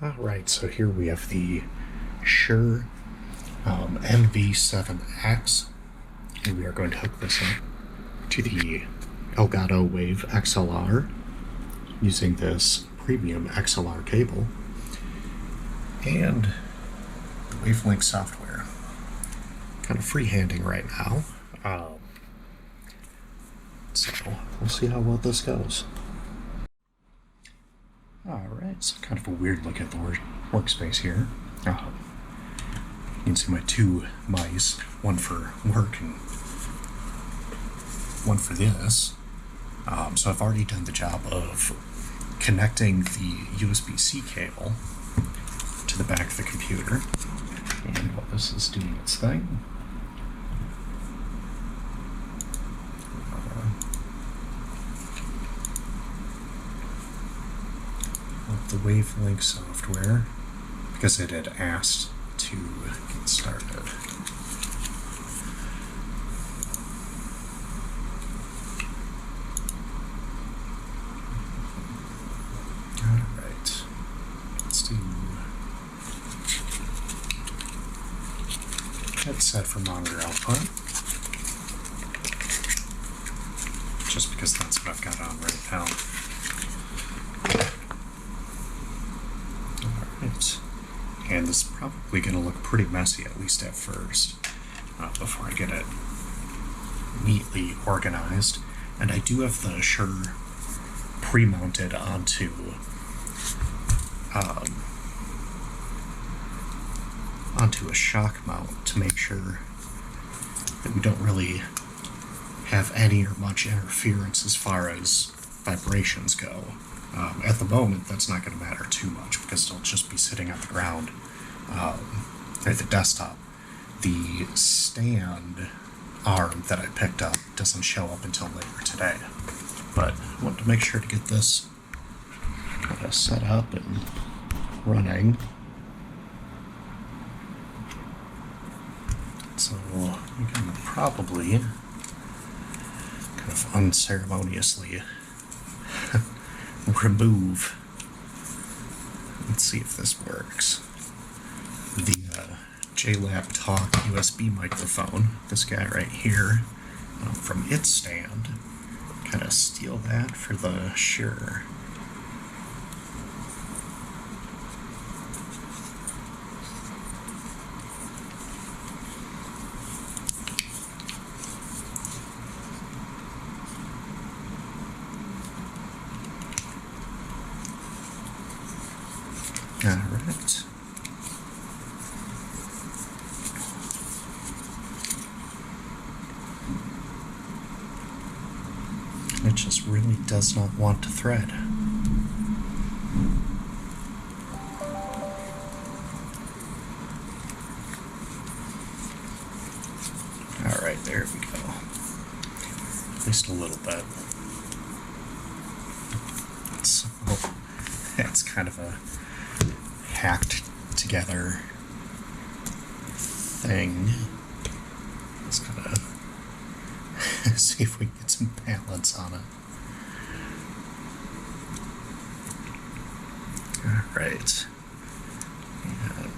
Alright, so here we have the Shure MV7x, and we are going to hook this up to the Elgato Wave XLR using this premium XLR cable and the Wavelength software. Kind of freehanding right now, so we'll see how well this goes. Alright, so kind of a weird look at the workspace here. You can see my two mice, one for work and one for this. So I've already done the job of connecting the USB-C cable to the back of the computer. And while this is doing its thing, the Wavelength software, because it had asked to get started. Alright, let's do headset for monitor output, just because that's what I've got on right now. And this is probably going to look pretty messy, at least at first, before I get it neatly organized. And I do have the Shure pre-mounted onto a shock mount to make sure that we don't really have any or much interference as far as vibrations go. At the moment, that's not going to matter too much because it'll just be sitting on the ground at the desktop. The stand arm that I picked up doesn't show up until later today, but I want to make sure to get this set up and running. So we can probably kind of unceremoniously remove, let's see if this works, the JLab Talk USB microphone, this guy right here, from its stand, kind of steal that for the Shure. Alright. It just really does not want to thread. Alright, there we go. At least a little bit. So, it's kind of a hacked together thing. Let's kind of see if we can get some balance on it. Alright. And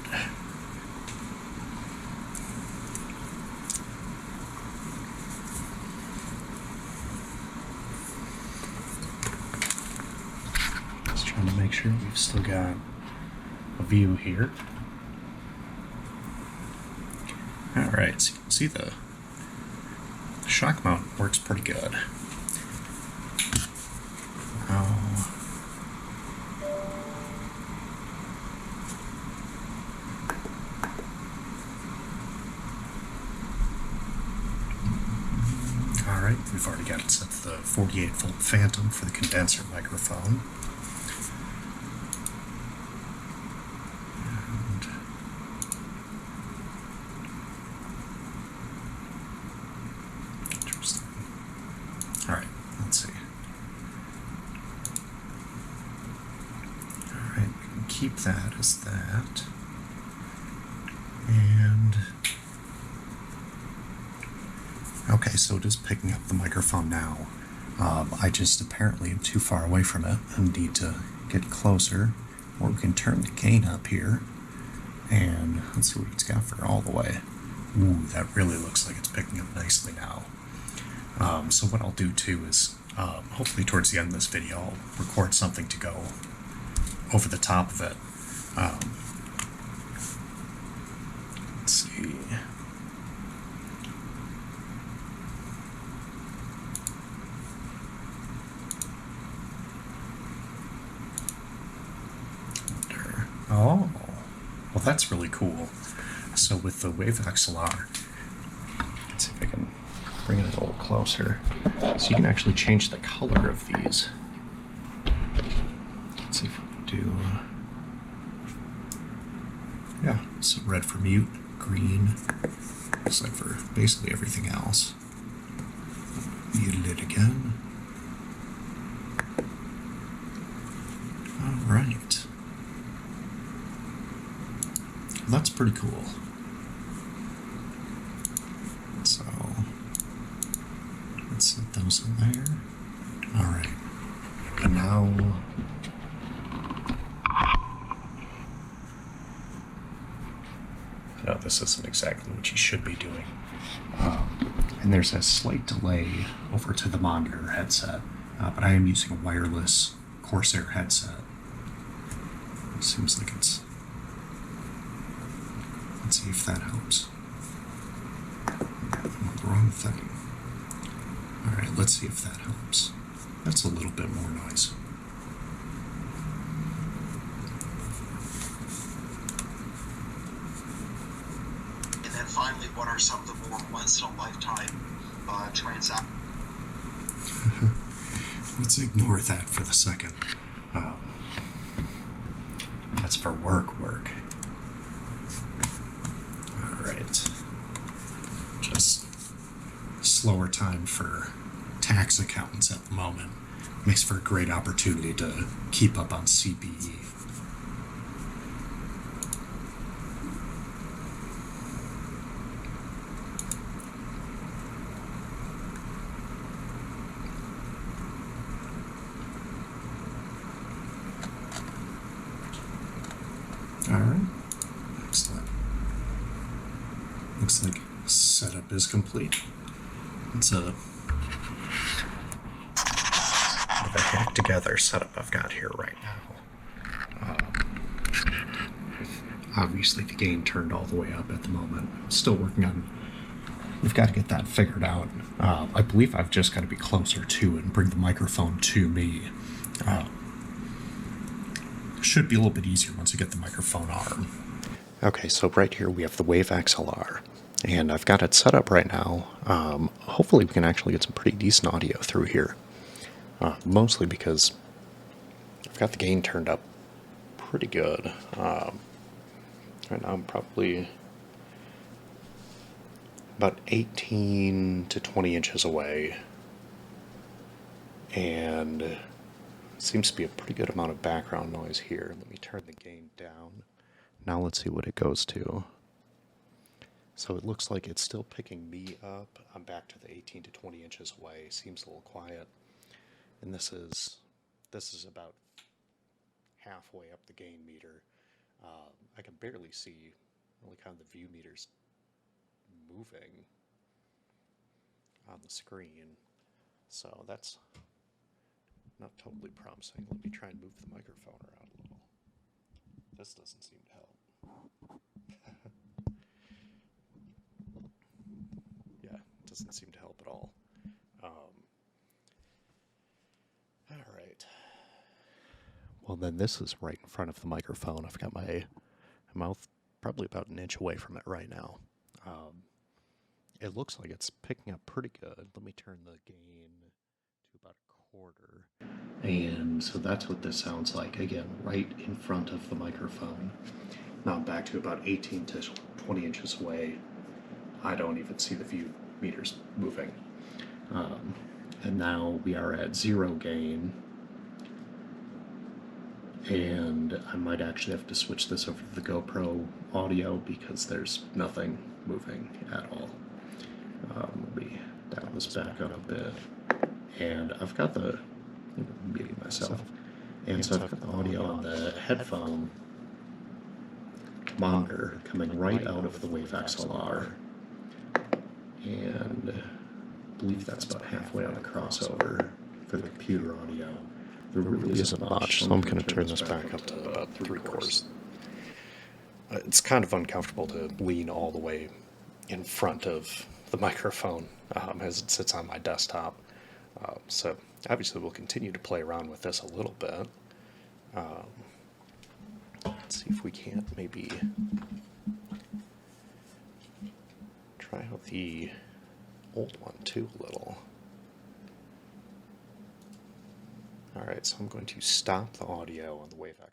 just trying to make sure we've still got a view here. Alright, so you can see the shock mount works pretty good. Alright, we've already got it set to the 48-volt Phantom for the condenser microphone. Alright, let's see. Alright, we can keep that as that. And okay, so it is picking up the microphone now. I just apparently am too far away from it and need to get closer Or we can turn the gain up here, and let's see what it's got for all the way. Ooh, that really looks like it's picking up nicely now. So what I'll do too is, hopefully towards the end of this video, I'll record something to go over the top of it. Let's see. Oh, well that's really cool. So with the Wave XLR, let's see if I can bring it a little closer. So you can actually change the color of these. Let's see if we do, yeah, so red for mute, green, looks like for basically everything else. Muted it again. All right. That's pretty cool. So let's set those in there. All right. And now no, this isn't exactly what you should be doing. And there's a slight delay over to the monitor headset, but I am using a wireless Corsair headset. It seems like it's. Let's see if that helps. I'm on the wrong thing. Alright, let's see if that helps. That's a little bit more noise. And then finally, what are some of the more once-in-a-lifetime transactions? Let's ignore that for the second. That's for work. Alright. Just slower time for tax accountants at the moment. Makes for a great opportunity to keep up on CPE. Alright, excellent. Looks like setup is complete. It's a hack together setup I've got here right now. Obviously the gain turned all the way up at the moment. Still working on, we've got to get that figured out. I believe I've just got to be closer to it and bring the microphone to me. Should be a little bit easier once you get the microphone arm. Okay, so right here we have the Wave XLR, and I've got it set up right now. Hopefully we can actually get some pretty decent audio through here, mostly because I've got the gain turned up pretty good. Right now I'm probably about 18 to 20 inches away, and seems to be a pretty good amount of background noise here. Let me turn the gain down. Now let's see what it goes to. So it looks like it's still picking me up. I'm back to the 18 to 20 inches away. Seems a little quiet. And this is about halfway up the gain meter. I can barely see really kind of the view meters moving on the screen. So that's not totally promising. Let me try and move the microphone around a little. This doesn't seem to help. Yeah, it doesn't seem to help at all. Alright. Well, then this is right in front of the microphone. I've got my mouth probably about an inch away from it right now. It looks like it's picking up pretty good. Let me turn the gain to about a quarter. And so that's what this sounds like, again, right in front of the microphone. Now I'm back to about 18 to 20 inches away. I don't even see the view meters moving. And now we are at zero gain. And I might actually have to switch this over to the GoPro audio because there's nothing moving at all. Let me dial this back up a bit. And I've got the, I'm muting myself. And so I've got the audio on the headphone monitor coming right out of the Wave XLR. And I believe that's about halfway on the crossover for the computer audio. There really isn't much, so I'm going to turn this back up to about 3/4. It's kind of uncomfortable to lean all the way in front of the microphone as it sits on my desktop. So obviously we'll continue to play around with this a little bit. Let's see if we can't maybe try out the old one too a little. Alright, so I'm going to stop the audio on the Wave X.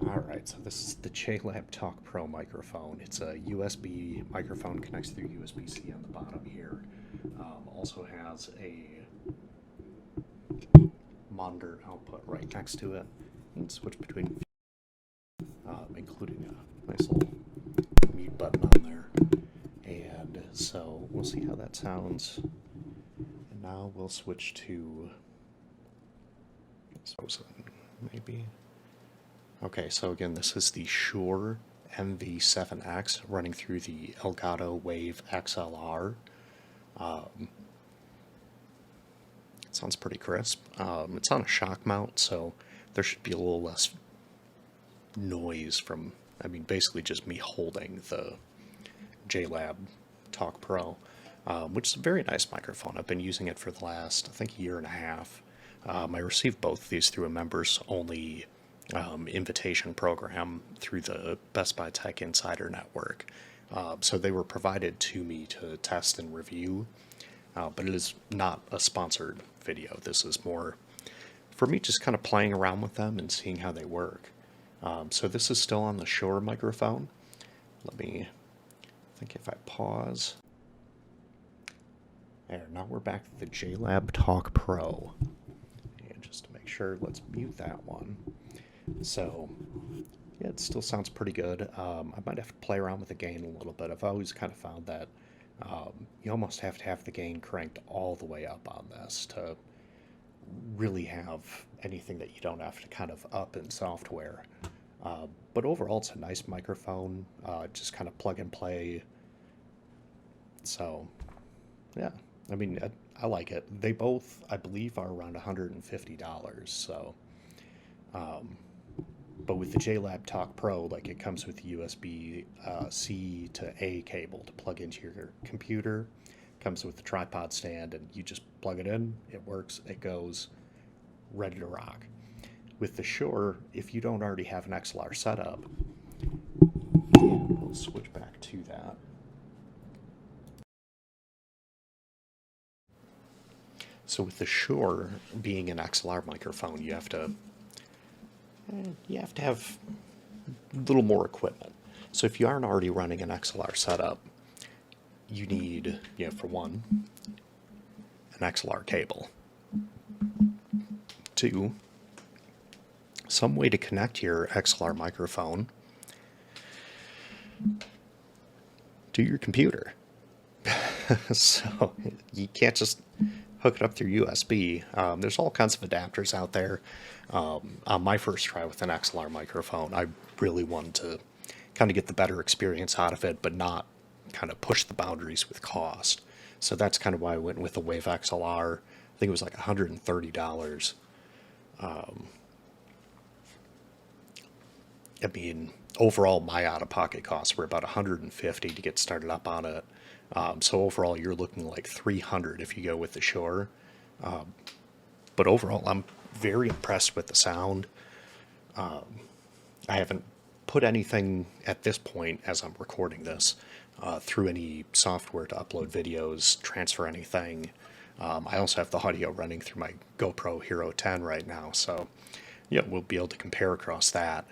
Alright, so this is the JLab Talk Pro microphone. It's a USB microphone, connects through USB-C on the bottom here. Also has a monitor output right next to it. You can switch between, including a nice little mute button on there. And so we'll see how that sounds. And now we'll switch to, maybe. Okay, so again, this is the Shure MV7x running through the Elgato Wave XLR. It sounds pretty crisp. It's on a shock mount, so there should be a little less noise from, basically just me holding the JLab Talk Pro, which is a very nice microphone. I've been using it for the last, I think, year and a half. I received both of these through a members-only invitation program through the Best Buy Tech Insider Network. So they were provided to me to test and review, but it is not a sponsored video. This is more for me just kind of playing around with them and seeing how they work. So this is still on the Shure microphone. Let me think if I pause. There, now we're back to the JLab Talk Pro. And just to make sure, let's mute that one. So, yeah, it still sounds pretty good. I might have to play around with the gain a little bit. I've always kind of found that you almost have to have the gain cranked all the way up on this to really have anything that you don't have to kind of up in software. But overall, it's a nice microphone, just kind of plug and play. So, yeah, I like it. They both, I believe, are around $150. So, but with the JLab Talk Pro, like, it comes with USB C to A cable to plug into your computer. Comes with the tripod stand, and you just plug it in. It works. It goes. Ready to rock. With the Shure, if you don't already have an XLR setup, we'll switch back to that. So with the Shure being an XLR microphone, you have to have a little more equipment. So if you aren't already running an XLR setup, you need, for one, an XLR cable. Two, some way to connect your XLR microphone to your computer. So you can't just hook it up through USB. There's all kinds of adapters out there. On my first try with an XLR microphone, I really wanted to kind of get the better experience out of it, but not kind of push the boundaries with cost. So that's kind of why I went with the Wave XLR. I think it was like $130. Overall, my out-of-pocket costs were about $150 to get started up on it. So overall, you're looking like $300 if you go with the Shure. But overall, I'm very impressed with the sound. I haven't put anything at this point, as I'm recording this, through any software to upload videos, transfer anything. I also have the audio running through my GoPro Hero 10 right now, so yeah, we'll be able to compare across that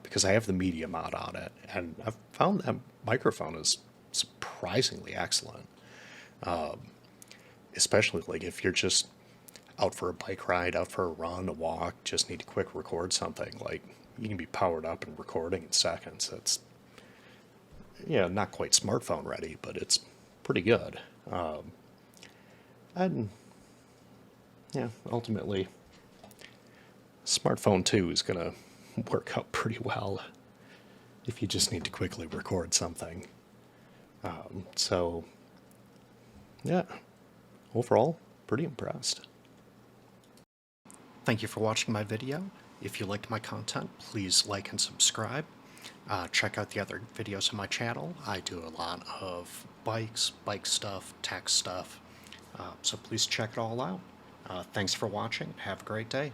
because I have the media mod on it, and I've found that microphone is surprisingly excellent. Especially like if you're just out for a bike ride, out for a run, a walk, just need to quick record something, like you can be powered up and recording in seconds. It's not quite smartphone ready, but it's pretty good. And ultimately, Smartphone 2 is going to work out pretty well if you just need to quickly record something. So, yeah, overall, pretty impressed. Thank you for watching my video. If you liked my content, please like and subscribe. Check out the other videos on my channel. I do a lot of bikes, bike stuff, tech stuff, so please check it all out. Thanks for watching. Have a great day.